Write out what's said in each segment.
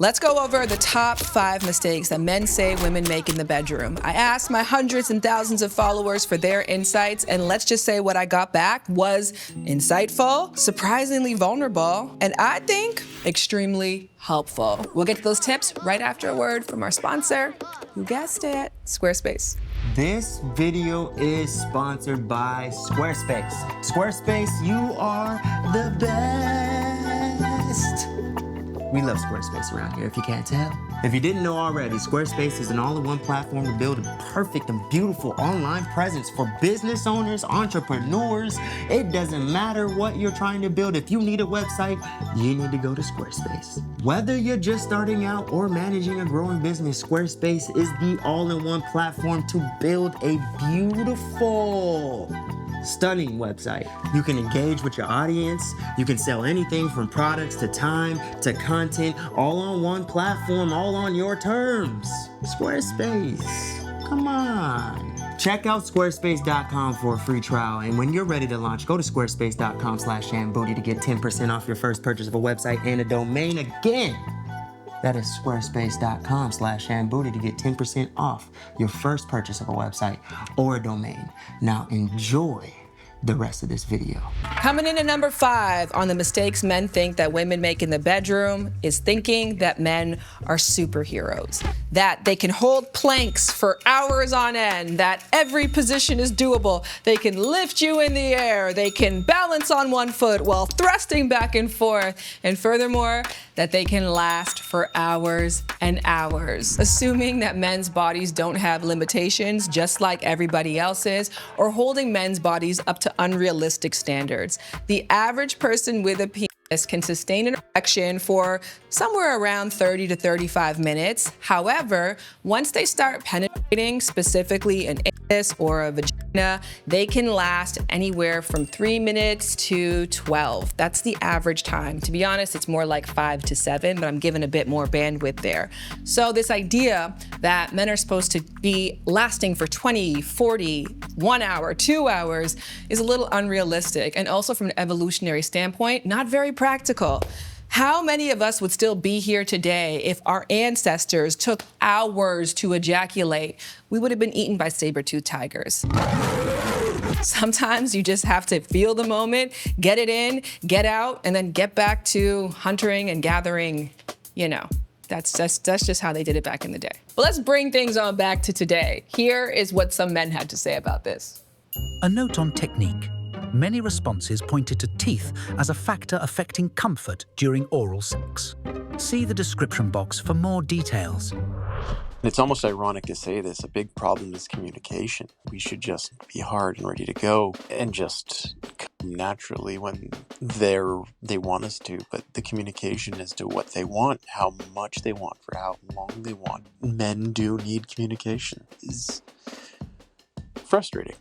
Let's go over the top 5 mistakes that men say women make in the bedroom. I asked my hundreds and thousands of followers for their insights, and let's just say what I got back was insightful, surprisingly vulnerable, and I think extremely helpful. We'll get to those tips right after a word from our sponsor. You guessed it, Squarespace. This video is sponsored by Squarespace. Squarespace, you are the best. We love Squarespace around here, if you can't tell. If you didn't know already, Squarespace is an all-in-one platform to build a perfect and beautiful online presence for business owners, entrepreneurs. It doesn't matter what you're trying to build. If you need a website, you need to go to Squarespace. Whether you're just starting out or managing a growing business, Squarespace is the all-in-one platform to build a beautiful, stunning website. You can engage with your audience. You can sell anything from products to time to content, all on one platform, all on your terms. Squarespace, come on. Check out squarespace.com for a free trial. And when you're ready to launch, go to squarespace.com/ShanBOODY to get 10% off your first purchase of a website and a domain. Again, that is squarespace.com/ShanBOODY to get 10% off your first purchase of a website or a domain. Now enjoy the rest of this video. Coming in at number 5 on the mistakes men think that women make in the bedroom is thinking that men are superheroes, that they can hold planks for hours on end, that every position is doable, they can lift you in the air, they can balance on one foot while thrusting back and forth, and furthermore, that they can last for hours and hours, assuming that men's bodies don't have limitations just like everybody else's, or holding men's bodies up to unrealistic standards. The average person with a penis can sustain an erection for somewhere around 30 to 35 minutes. However, once they start penetrating, specifically an anus or a vagina, they can last anywhere from 3 minutes to 12. That's the average time. To be honest, it's more like 5 to 7, but I'm giving a bit more bandwidth there. So this idea that men are supposed to be lasting for 20, 40, 1 hour, 2 hours is a little unrealistic, and also from an evolutionary standpoint, not very practical. How many of us would still be here today if our ancestors took hours to ejaculate? We would have been eaten by saber-toothed tigers. Sometimes you just have to feel the moment, get it in, get out, and then get back to hunting and gathering. You know, that's just how they did it back in the day. But let's bring things on back to today. Here is what some men had to say about this. A note on technique. Many responses pointed to teeth as a factor affecting comfort during oral sex. See the description box for more details. It's almost ironic to say this. A big problem is communication. We should just be hard and ready to go and just come naturally when they want us to. But the communication as to what they want, how much they want, for how long they want. Men do need communication. It's frustrating.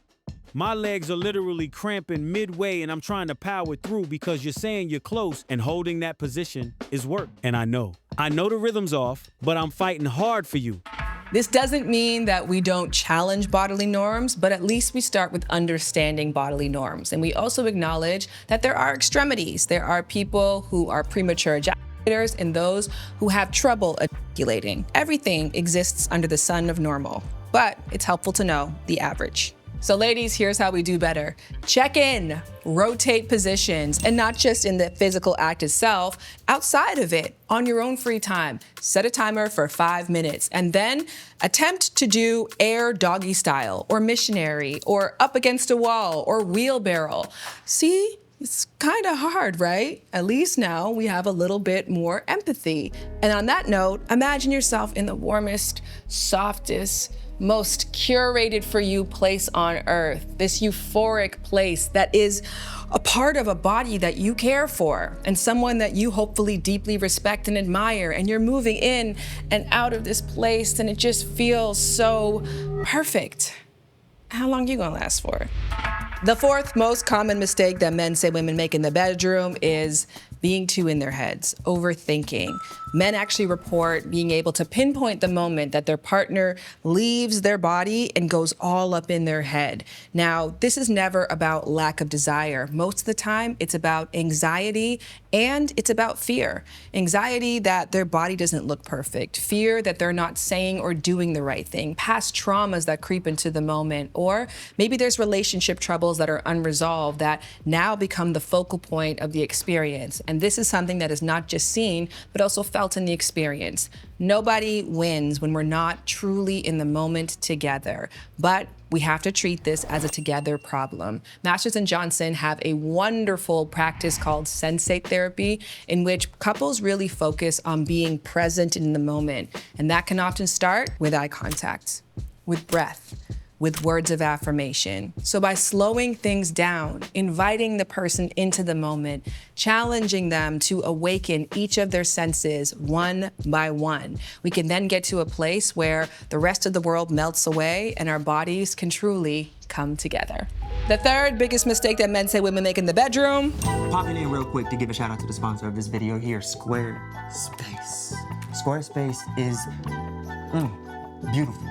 My legs are literally cramping midway and I'm trying to power through because you're saying you're close and holding that position is work. And I know the rhythm's off, but I'm fighting hard for you. This doesn't mean that we don't challenge bodily norms, but at least we start with understanding bodily norms. And we also acknowledge that there are extremities. There are people who are premature ejaculators and those who have trouble ejaculating. Everything exists under the sun of normal, but it's helpful to know the average. So ladies, here's how we do better. Check in, rotate positions, and not just in the physical act itself, outside of it, on your own free time. Set a timer for 5 minutes, and then attempt to do air doggy style, or missionary, or up against a wall, or wheelbarrow. See? It's kind of hard, right? At least now we have a little bit more empathy. And on that note, imagine yourself in the warmest, softest, most curated for you place on earth, this euphoric place that is a part of a body that you care for and someone that you hopefully deeply respect and admire, and you're moving in and out of this place and it just feels so perfect. How long you gonna last for? The 4th most common mistake that men say women make in the bedroom is being too in their heads, overthinking. Men actually report being able to pinpoint the moment that their partner leaves their body and goes all up in their head. Now, this is never about lack of desire. Most of the time, it's about anxiety and it's about fear. Anxiety that their body doesn't look perfect, fear that they're not saying or doing the right thing, past traumas that creep into the moment, or maybe there's relationship troubles that are unresolved that now become the focal point of the experience. And this is something that is not just seen, but also felt in the experience. Nobody wins when we're not truly in the moment together, but we have to treat this as a together problem. Masters and Johnson have a wonderful practice called sensate therapy, in which couples really focus on being present in the moment. And that can often start with eye contact, with breath, with words of affirmation. So by slowing things down, inviting the person into the moment, challenging them to awaken each of their senses one by one, we can then get to a place where the rest of the world melts away and our bodies can truly come together. The third biggest mistake that men say women make in the bedroom. Popping in real quick to give a shout out to the sponsor of this video here, Squarespace. Squarespace is beautiful.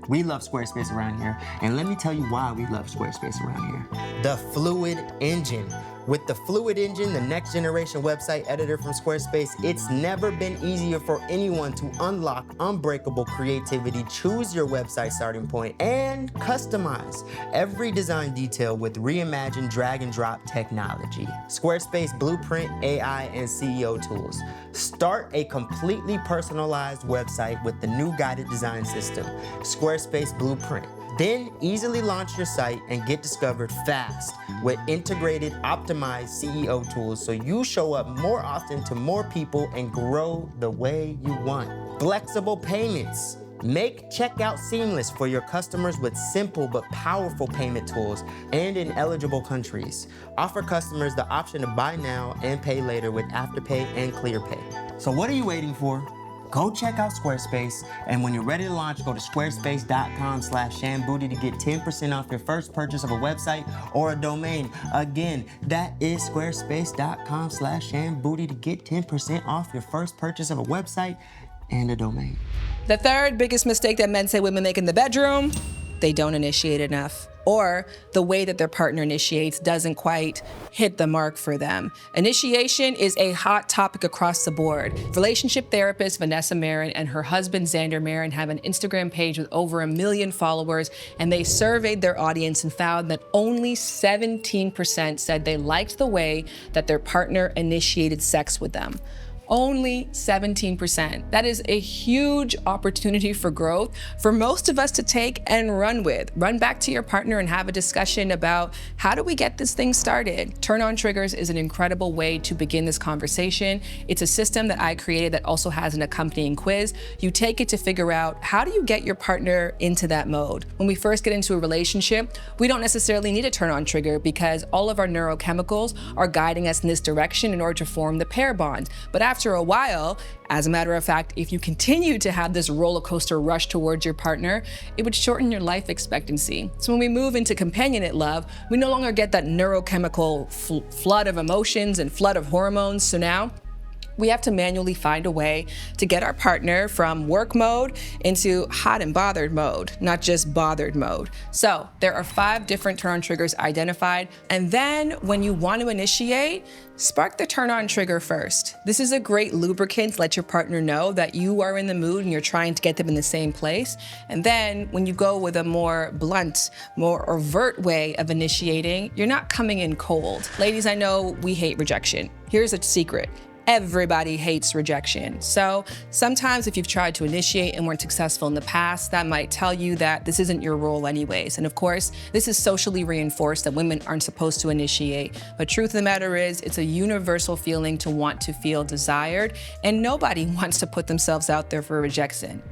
We love Squarespace around here, and let me tell you why we love Squarespace around here. The Fluid Engine. With the Fluid Engine, the next generation website editor from Squarespace, it's never been easier for anyone to unlock unbreakable creativity, choose your website starting point, and customize every design detail with reimagined drag and drop technology. Squarespace Blueprint, AI, and CEO tools. Start a completely personalized website with the new guided design system, Squarespace Blueprint. Then easily launch your site and get discovered fast with integrated, optimized CEO tools so you show up more often to more people and grow the way you want. Flexible payments. Make checkout seamless for your customers with simple but powerful payment tools and in eligible countries. Offer customers the option to buy now and pay later with Afterpay and ClearPay. So what are you waiting for? Go check out Squarespace, and when you're ready to launch, go to squarespace.com/ShanBooty to get 10% off your first purchase of a website or a domain. Again, that is squarespace.com/ShanBooty to get 10% off your first purchase of a website and a domain. The third biggest mistake that men say women make in the bedroom, they don't initiate enough, or the way that their partner initiates doesn't quite hit the mark for them. Initiation is a hot topic across the board. Relationship therapist Vanessa Marin and her husband Xander Marin have an Instagram page with over 1 million followers, and they surveyed their audience and found that only 17% said they liked the way that their partner initiated sex with them. Only 17%. That is a huge opportunity for growth for most of us to take and run with. Run back to your partner and have a discussion about how do we get this thing started? Turn on triggers is an incredible way to begin this conversation. It's a system that I created that also has an accompanying quiz. You take it to figure out how do you get your partner into that mode. When we first get into a relationship, we don't necessarily need a turn on trigger because all of our neurochemicals are guiding us in this direction in order to form the pair bond. But after a while, as a matter of fact, if you continue to have this roller coaster rush towards your partner, it would shorten your life expectancy. So when we move into companionate love, we no longer get that neurochemical flood of emotions and flood of hormones. So now we have to manually find a way to get our partner from work mode into hot and bothered mode, not just bothered mode. So there are 5 different turn on triggers identified. And then when you want to initiate, spark the turn on trigger first. This is a great lubricant to let your partner know that you are in the mood and you're trying to get them in the same place. And then when you go with a more blunt, more overt way of initiating, you're not coming in cold. Ladies, I know we hate rejection. Here's a secret. Everybody hates rejection. So sometimes if you've tried to initiate and weren't successful in the past, that might tell you that this isn't your role anyways. And of course, this is socially reinforced that women aren't supposed to initiate. But truth of the matter is, it's a universal feeling to want to feel desired, and nobody wants to put themselves out there for rejection.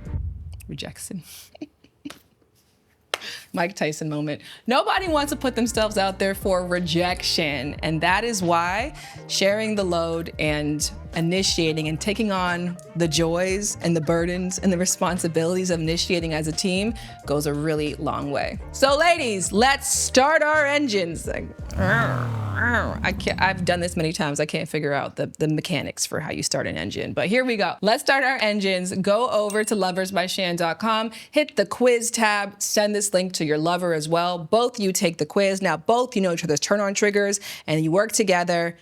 Mike Tyson moment. Nobody wants to put themselves out there for rejection. And that is why sharing the load and initiating and taking on the joys and the burdens and the responsibilities of initiating as a team goes a really long way. So ladies, let's start our engines. I've done this many times. I can't figure out the mechanics for how you start an engine, but here we go. Let's start our engines. Go over to loversbyshan.com, hit the quiz tab, send this link to your lover as well. Both you take the quiz. Now both you know each other's turn on triggers and you work together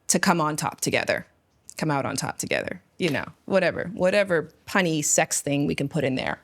to come on top together. Come out on top together. You know, whatever punny sex thing we can put in there.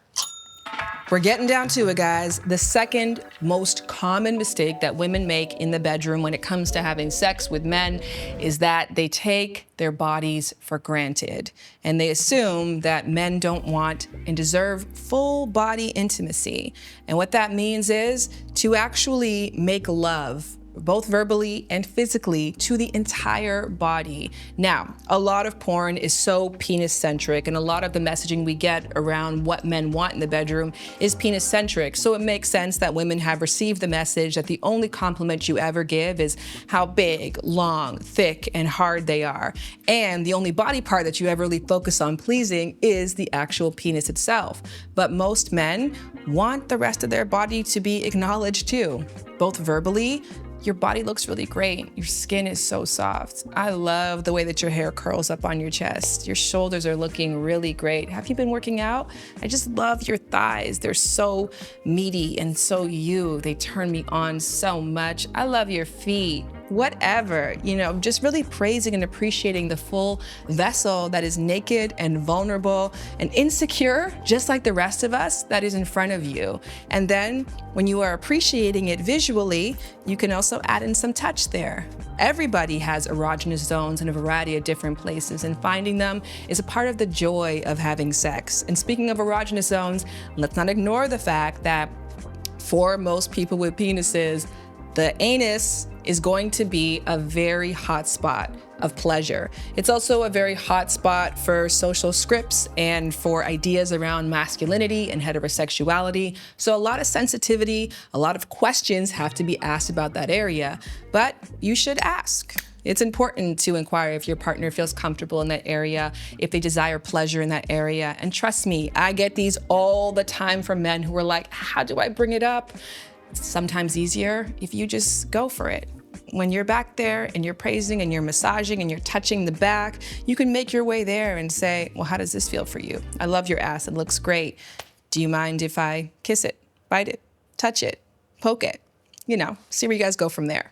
We're getting down to it, guys. The second most common mistake that women make in the bedroom when it comes to having sex with men is that they take their bodies for granted. And they assume that men don't want and deserve full body intimacy. And what that means is to actually make love, both verbally and physically, to the entire body. Now, a lot of porn is so penis-centric, and a lot of the messaging we get around what men want in the bedroom is penis-centric. So it makes sense that women have received the message that the only compliment you ever give is how big, long, thick, and hard they are. And the only body part that you ever really focus on pleasing is the actual penis itself. But most men want the rest of their body to be acknowledged too, both verbally. Your body looks really great. Your skin is so soft. I love the way that your hair curls up on your chest. Your shoulders are looking really great. Have you been working out? I just love your thighs. They're so meaty and so you. They turn me on so much. I love your feet. Whatever, you know, just really praising and appreciating the full vessel that is naked and vulnerable and insecure, just like the rest of us, that is in front of you. And then when you are appreciating it visually, you can also add in some touch there. Everybody has erogenous zones in a variety of different places, and finding them is a part of the joy of having sex. And speaking of erogenous zones, let's not ignore the fact that for most people with penises, the anus is going to be a very hot spot of pleasure. It's also a very hot spot for social scripts and for ideas around masculinity and heterosexuality. So a lot of sensitivity, a lot of questions have to be asked about that area, but you should ask. It's important to inquire if your partner feels comfortable in that area, if they desire pleasure in that area. And trust me, I get these all the time from men who are like, how do I bring it up? It's sometimes easier if you just go for it. When you're back there and you're praising and you're massaging and you're touching the back, you can make your way there and say, well, how does this feel for you? I love your ass, it looks great. Do you mind if I kiss it, bite it, touch it, poke it? You know, see where you guys go from there.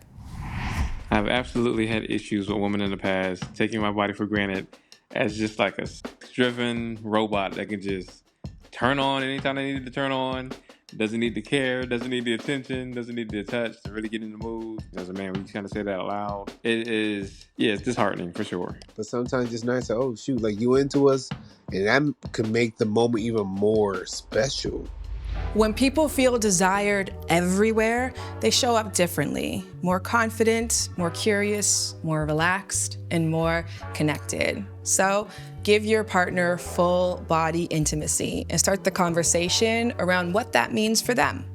I've absolutely had issues with women in the past taking my body for granted as just like a driven robot that can just turn on anytime they need to turn on. Doesn't need the care, doesn't need the attention, doesn't need the touch to really get in the mood. As a man, when you kind of say that out loud, it's disheartening for sure. But sometimes it's nice to, oh shoot, like you into us, and that can make the moment even more special. When people feel desired everywhere, they show up differently. More confident, more curious, more relaxed, and more connected. So give your partner full body intimacy and start the conversation around what that means for them.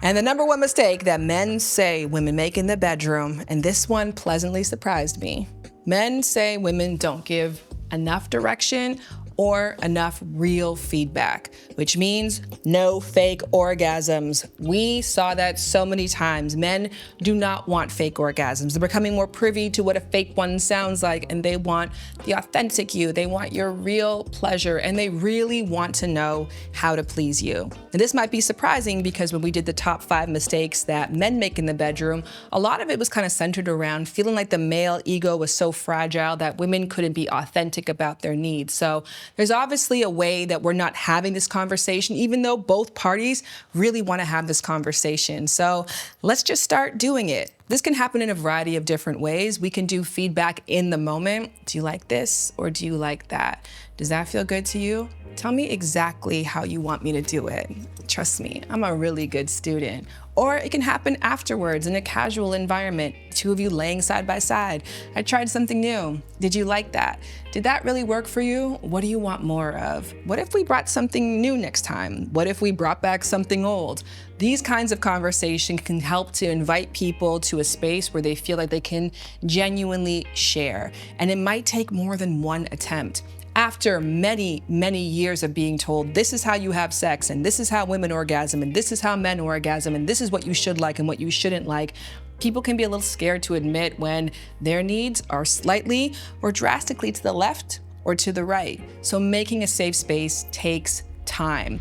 And the number one mistake that men say women make in the bedroom, and this one pleasantly surprised me. Men say women don't give enough direction or enough real feedback, which means no fake orgasms. We saw that so many times. Men do not want fake orgasms. They're becoming more privy to what a fake one sounds like, and they want the authentic you. They want your real pleasure, and they really want to know how to please you. And this might be surprising because when we did the top 5 mistakes that men make in the bedroom, a lot of it was kind of centered around feeling like the male ego was so fragile that women couldn't be authentic about their needs. So there's obviously a way that we're not having this conversation, even though both parties really want to have this conversation. So let's just start doing it. This can happen in a variety of different ways. We can do feedback in the moment. Do you like this or do you like that? Does that feel good to you? Tell me exactly how you want me to do it. trust me, I'm a really good student. Or it can happen afterwards in a casual environment, two of you laying side by side. I tried something new. Did you like that? Did that really work for you? What do you want more of? What if we brought something new next time? What if we brought back something old? These kinds of conversations can help to invite people to a space where they feel like they can genuinely share. And it might take more than one attempt. After many, many years of being told, this is how you have sex, and this is how women orgasm, and this is how men orgasm, and this is what you should like and what you shouldn't like, people can be a little scared to admit when their needs are slightly or drastically to the left or to the right. So making a safe space takes time.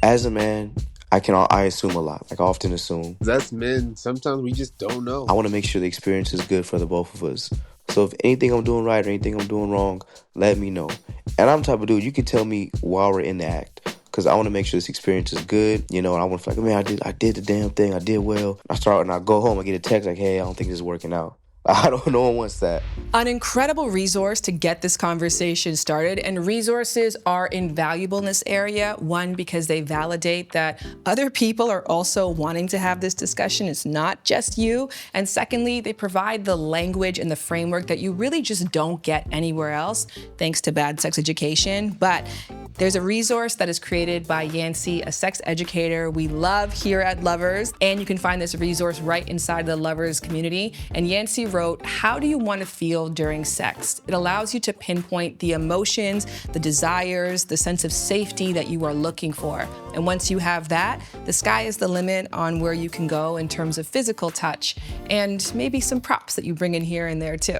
As a man, I assume a lot. Like, I often assume. That's men. Sometimes we just don't know. I want to make sure the experience is good for the both of us. So if anything I'm doing right or anything I'm doing wrong, let me know. And I'm the type of dude, you can tell me while we're in the act. Because I want to make sure this experience is good, and I want to feel like, man, I did the damn thing, I did well. I go home, I get a text like, hey, I don't think this is working out. No one wants that. An incredible resource to get this conversation started, and resources are invaluable in this area. One, because they validate that other people are also wanting to have this discussion. It's not just you. And secondly, they provide the language and the framework that you really just don't get anywhere else, thanks to bad sex education. But there's a resource that is created by Yancey, a sex educator we love here at Lovers, and you can find this resource right inside the Lovers community. And Yancey wrote, how do you want to feel during sex? It allows you to pinpoint the emotions, the desires, the sense of safety that you are looking for. And once you have that, the sky is the limit on where you can go in terms of physical touch, and maybe some props that you bring in here and there too.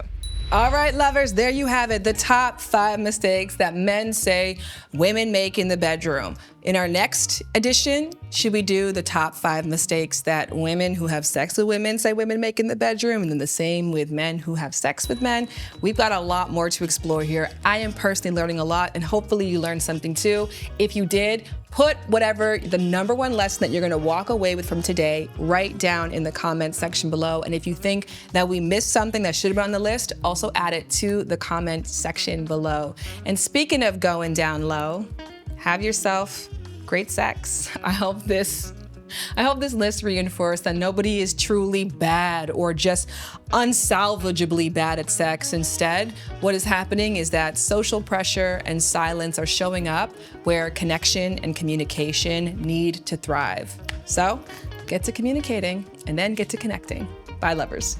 All right, lovers, there you have it. The top 5 mistakes that men say women make in the bedroom. In our next edition, should we do the top 5 mistakes that women who have sex with women say women make in the bedroom, and then the same with men who have sex with men? We've got a lot more to explore here. I am personally learning a lot, and hopefully you learned something too. If you did, put whatever the number 1 lesson that you're gonna walk away with from today right down in the comment section below. And if you think that we missed something that should have been on the list, also add it to the comment section below. And speaking of going down low, have yourself great sex. I hope this list reinforced that nobody is truly bad or just unsalvageably bad at sex. Instead, what is happening is that social pressure and silence are showing up where connection and communication need to thrive. So get to communicating and then get to connecting. Bye, lovers.